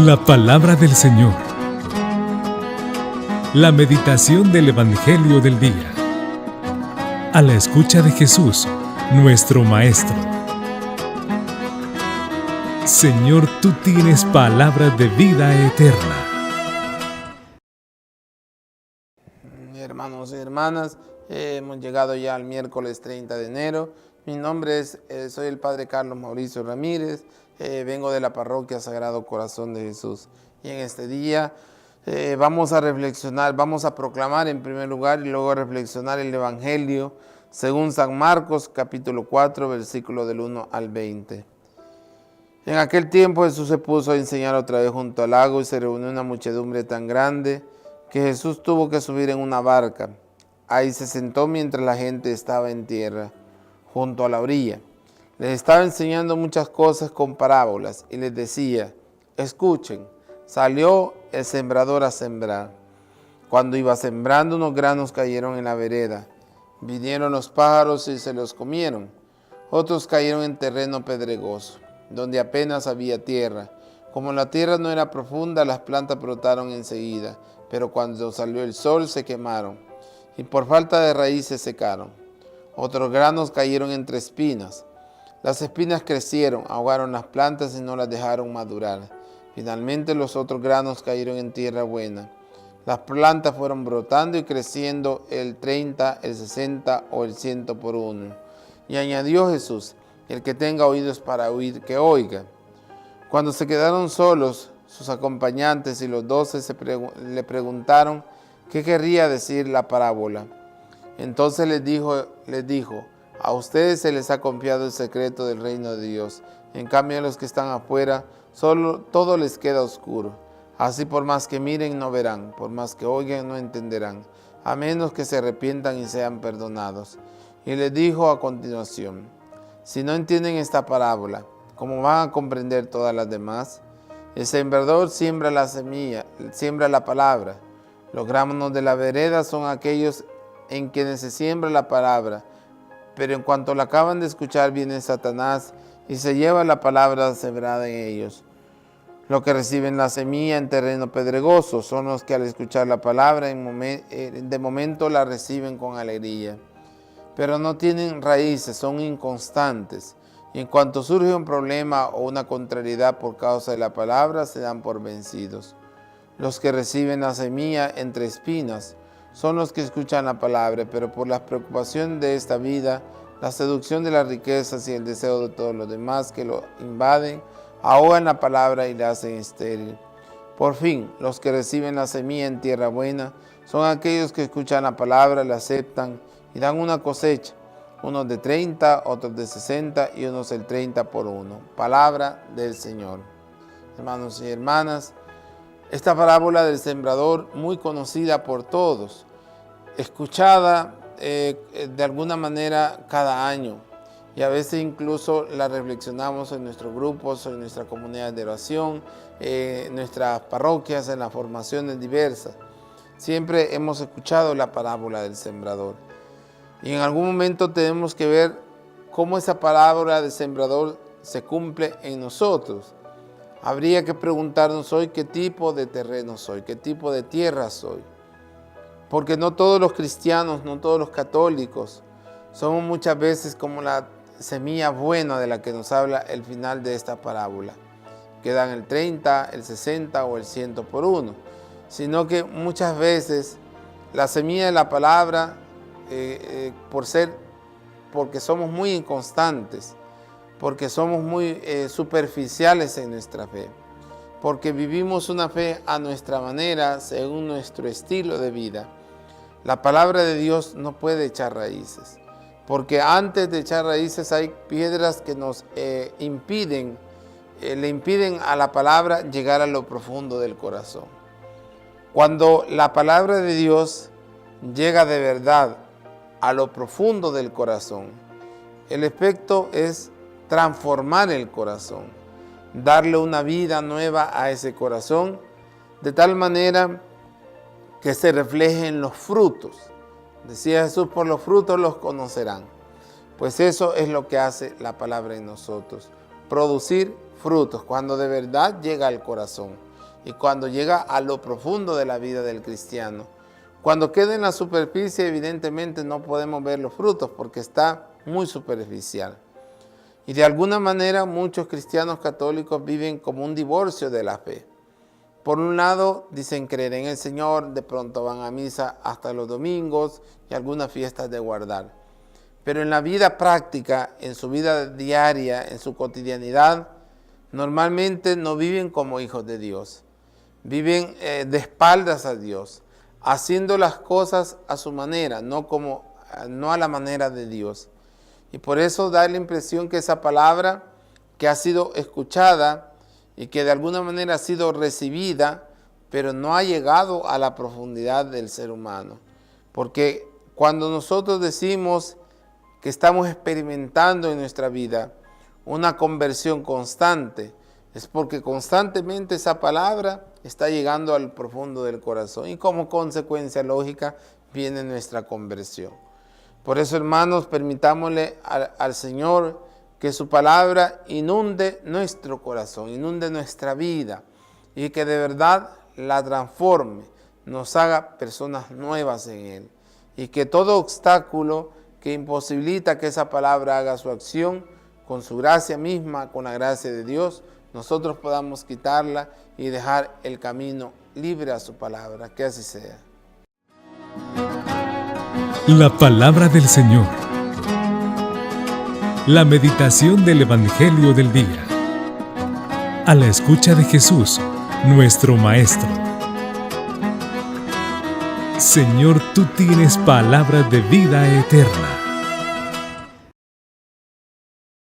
La palabra del Señor. La meditación del Evangelio del día. A la escucha de Jesús, nuestro Maestro. Señor, tú tienes palabras de vida eterna. Hermanos y hermanas, hemos llegado ya al miércoles 30 de enero. Mi nombre soy el Padre Carlos Mauricio Ramírez. Vengo de la parroquia Sagrado Corazón de Jesús. Y en este día vamos a reflexionar, vamos a proclamar en primer lugar y luego a reflexionar el Evangelio según San Marcos, capítulo 4, versículo del 1 al 20. En aquel tiempo Jesús se puso a enseñar otra vez junto al lago y se reunió una muchedumbre tan grande que Jesús tuvo que subir en una barca. Ahí se sentó mientras la gente estaba en tierra, junto a la orilla. Les estaba enseñando muchas cosas con parábolas y les decía: escuchen, salió el sembrador a sembrar. Cuando iba sembrando, unos granos cayeron en la vereda. Vinieron los pájaros y se los comieron. Otros cayeron en terreno pedregoso, donde apenas había tierra. Como la tierra no era profunda, las plantas brotaron enseguida, pero cuando salió el sol se quemaron y por falta de raíz se secaron. Otros granos cayeron entre espinas. Las espinas crecieron, ahogaron las plantas y no las dejaron madurar. Finalmente los otros granos cayeron en tierra buena. Las plantas fueron brotando y creciendo el 30, el 60 o el 100 por uno. Y añadió Jesús: el que tenga oídos para oír, que oiga. Cuando se quedaron solos, sus acompañantes y los 12 le preguntaron qué querría decir la parábola. Entonces les dijo: a ustedes se les ha confiado el secreto del reino de Dios. En cambio, a los que están afuera, todo les queda oscuro. Así, por más que miren, no verán, por más que oigan, no entenderán, a menos que se arrepientan y sean perdonados. Y les dijo a continuación: si no entienden esta parábola, ¿cómo van a comprender todas las demás? El sembrador siembra la semilla, siembra la palabra. Los granos de la vereda son aquellos en quienes se siembra la palabra, pero en cuanto la acaban de escuchar, viene Satanás y se lleva la palabra sembrada en ellos. Los que reciben la semilla en terreno pedregoso son los que al escuchar la palabra de momento la reciben con alegría, pero no tienen raíces, son inconstantes, y en cuanto surge un problema o una contrariedad por causa de la palabra, se dan por vencidos. Los que reciben la semilla entre espinas son los que escuchan la palabra, pero por las preocupaciones de esta vida, la seducción de las riquezas y el deseo de todos los demás que lo invaden, ahogan la palabra y la hacen estéril. Por fin, los que reciben la semilla en tierra buena son aquellos que escuchan la palabra, la aceptan y dan una cosecha, unos de 30, otros de 60 y unos el 30 por uno. Palabra del Señor. Hermanos y hermanas, esta parábola del sembrador, muy conocida por todos, escuchada de alguna manera cada año, y a veces incluso la reflexionamos en nuestros grupos, en nuestra comunidad de oración, en nuestras parroquias, en las formaciones diversas. Siempre hemos escuchado la parábola del sembrador. Y en algún momento tenemos que ver cómo esa parábola del sembrador se cumple en nosotros. Habría que preguntarnos hoy qué tipo de terreno soy, qué tipo de tierra soy. Porque no todos los cristianos, no todos los católicos, somos muchas veces como la semilla buena de la que nos habla el final de esta parábola, que dan el 30, el 60 o el 100 por uno, sino que muchas veces la semilla de la palabra, porque somos muy inconstantes, porque somos muy superficiales en nuestra fe, porque vivimos una fe a nuestra manera, según nuestro estilo de vida. La palabra de Dios no puede echar raíces, porque antes de echar raíces hay piedras que nos le impiden a la palabra llegar a lo profundo del corazón. Cuando la palabra de Dios llega de verdad a lo profundo del corazón, el efecto es transformar el corazón, darle una vida nueva a ese corazón, de tal manera que se reflejen los frutos. Decía Jesús: por los frutos los conocerán. Pues eso es lo que hace la palabra en nosotros, producir frutos, cuando de verdad llega al corazón. y cuando llega a lo profundo de la vida del cristiano. Cuando queda en la superficie, evidentemente no podemos ver los frutos porque está muy superficial. Y de alguna manera muchos cristianos católicos viven como un divorcio de la fe. Por un lado, dicen creer en el Señor, de pronto van a misa hasta los domingos y algunas fiestas de guardar. Pero en la vida práctica, en su vida diaria, en su cotidianidad, normalmente no viven como hijos de Dios. Viven de espaldas a Dios, haciendo las cosas a su manera, no a la manera de Dios. Y por eso da la impresión que esa palabra que ha sido escuchada y que de alguna manera ha sido recibida, pero no ha llegado a la profundidad del ser humano. Porque cuando nosotros decimos que estamos experimentando en nuestra vida una conversión constante, es porque constantemente esa palabra está llegando al profundo del corazón y como consecuencia lógica viene nuestra conversión. Por eso, hermanos, permitámosle al Señor que su palabra inunde nuestro corazón, inunde nuestra vida y que de verdad la transforme, nos haga personas nuevas en Él. Y que todo obstáculo que imposibilita que esa palabra haga su acción, con su gracia misma, con la gracia de Dios, nosotros podamos quitarla y dejar el camino libre a su palabra. Que así sea. La palabra del Señor. La meditación del Evangelio del día. A la escucha de Jesús, nuestro Maestro. Señor, tú tienes palabra de vida eterna.